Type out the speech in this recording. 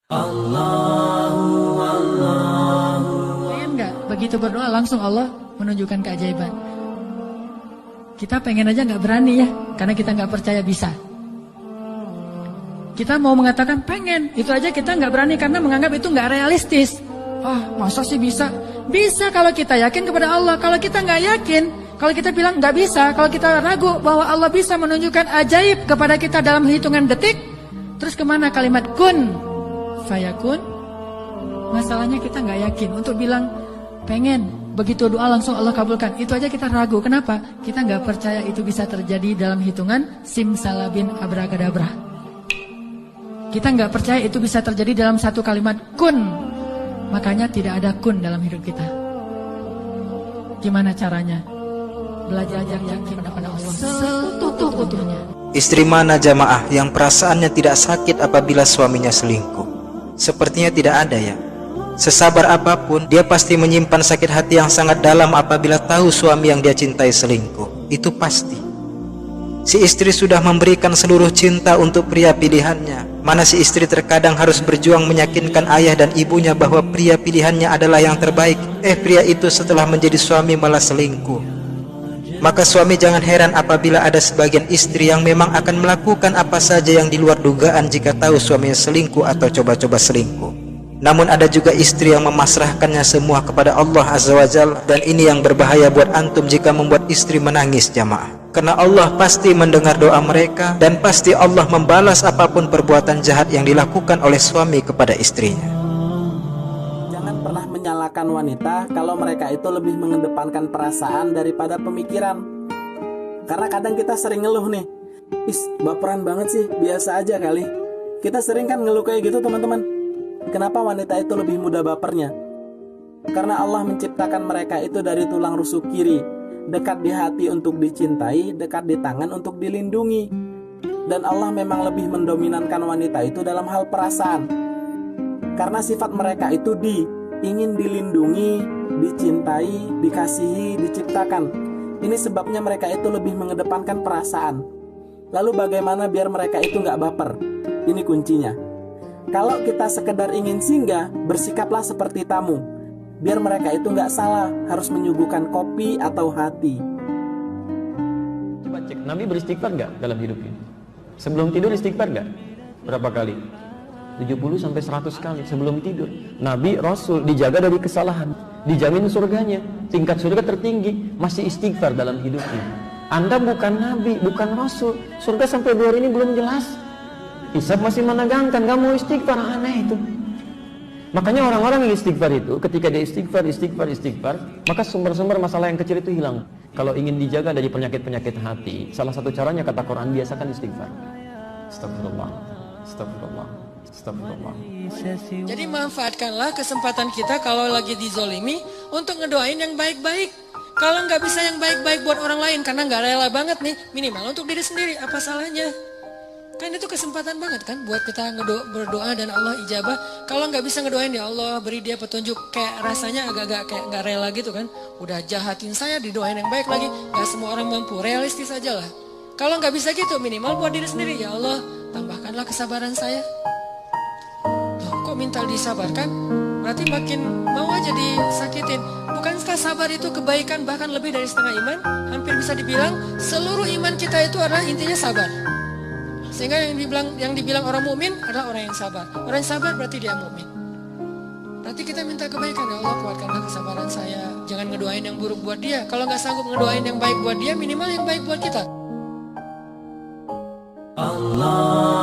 Pengen nggak begitu berdoa langsung Allah menunjukkan keajaiban? Kita pengen aja nggak berani ya, karena kita nggak percaya bisa. Kita mau mengatakan pengen, itu aja kita nggak berani karena menganggap itu nggak realistis. Masa sih bisa? Bisa kalau kita yakin kepada Allah. Kalau kita nggak yakin, kalau kita bilang nggak bisa, kalau kita ragu bahwa Allah bisa menunjukkan ajaib kepada kita dalam hitungan detik, terus kemana kalimat kun fayakun? Masalahnya kita nggak yakin untuk bilang pengen. Begitu doa langsung Allah kabulkan. Itu aja kita ragu. Kenapa? Kita nggak percaya itu bisa terjadi dalam hitungan simsalabin abracadabra. Kita nggak percaya itu bisa terjadi dalam satu kalimat kun. Makanya tidak ada kun dalam hidup kita. Gimana caranya? Belajar yakin kepada Allah seutuh-utuhnya. Istri mana jamaah yang perasaannya tidak sakit apabila suaminya selingkuh? Sepertinya tidak ada ya. Sesabar apapun, dia pasti menyimpan sakit hati yang sangat dalam apabila tahu suami yang dia cintai selingkuh. Itu pasti. Si istri sudah memberikan seluruh cinta untuk pria pilihannya. Mana si istri terkadang harus berjuang meyakinkan ayah dan ibunya bahwa pria pilihannya adalah yang terbaik. Pria itu setelah menjadi suami malah selingkuh. Maka suami jangan heran apabila ada sebagian istri yang memang akan melakukan apa saja yang di luar dugaan jika tahu suaminya selingkuh atau coba-coba selingkuh. Namun ada juga istri yang memasrahkannya semua kepada Allah Azza wa Jalla, dan ini yang berbahaya buat antum jika membuat istri menangis jamaah. Karena Allah pasti mendengar doa mereka dan pasti Allah membalas apapun perbuatan jahat yang dilakukan oleh suami kepada istrinya. Jangan pernah menyalahkan wanita kalau mereka itu lebih mengedepankan perasaan daripada pemikiran. Karena kadang kita sering ngeluh nih, baperan banget sih, biasa aja kali. Kita sering kan ngeluh kayak gitu teman-teman. Kenapa wanita itu lebih mudah bapernya? Karena Allah menciptakan mereka itu dari tulang rusuk kiri, dekat di hati untuk dicintai, dekat di tangan untuk dilindungi. Dan Allah memang lebih mendominankan wanita itu dalam hal perasaan. Karena sifat mereka itu ingin dilindungi, dicintai, dikasihi, diciptakan. Ini sebabnya mereka itu lebih mengedepankan perasaan. Lalu bagaimana biar mereka itu nggak baper? Ini kuncinya. Kalau kita sekedar ingin singgah, bersikaplah seperti tamu. Biar mereka itu nggak salah, harus menyuguhkan kopi atau hati. Coba cek, Nabi beristighfar nggak dalam hidupnya? Sebelum tidur istighfar nggak? Berapa kali? 70-100 kali sebelum tidur. Nabi, Rasul dijaga dari kesalahan, dijamin surganya, tingkat surga tertinggi, masih istighfar dalam hidupnya. Anda bukan Nabi, bukan Rasul, surga sampai 2 hari ini belum jelas. Hisab masih menegangkan, kamu istighfar, aneh itu. Makanya orang-orang yang istighfar itu, ketika dia istighfar, maka sumber-sumber masalah yang kecil itu hilang. Kalau ingin dijaga dari penyakit-penyakit hati, salah satu caranya kata Quran, biasakan istighfar. Astagfirullah, astagfirullah, astagfirullah. Jadi manfaatkanlah kesempatan kita kalau lagi dizolimi untuk ngedoain yang baik-baik. Kalau nggak bisa yang baik-baik buat orang lain karena nggak rela banget nih, minimal untuk diri sendiri, apa salahnya? Kan itu kesempatan banget kan buat kita berdoa dan Allah ijabah. Kalau nggak bisa ngedoain, ya Allah beri dia petunjuk, kayak rasanya agak-agak kayak nggak rela gitu kan. Udah jahatin saya, didoain yang baik lagi. Gak semua orang mampu, realistis aja lah. Kalau nggak bisa gitu, minimal buat diri sendiri, ya Allah tambahkanlah kesabaran saya. Loh, kok minta disabarkan? Berarti makin mau aja disakitin. Bukankah sabar itu kebaikan bahkan lebih dari setengah iman? Hampir bisa dibilang seluruh iman kita itu adalah intinya sabar. Sehingga yang dibilang orang mukmin adalah orang yang sabar. Orang yang sabar berarti dia mukmin. Berarti kita minta kebaikan, ya Allah kuatkanlah kesabaran saya. Jangan ngedoain yang buruk buat dia. Kalau nggak sanggup ngedoain yang baik buat dia, minimal yang baik buat kita. Allah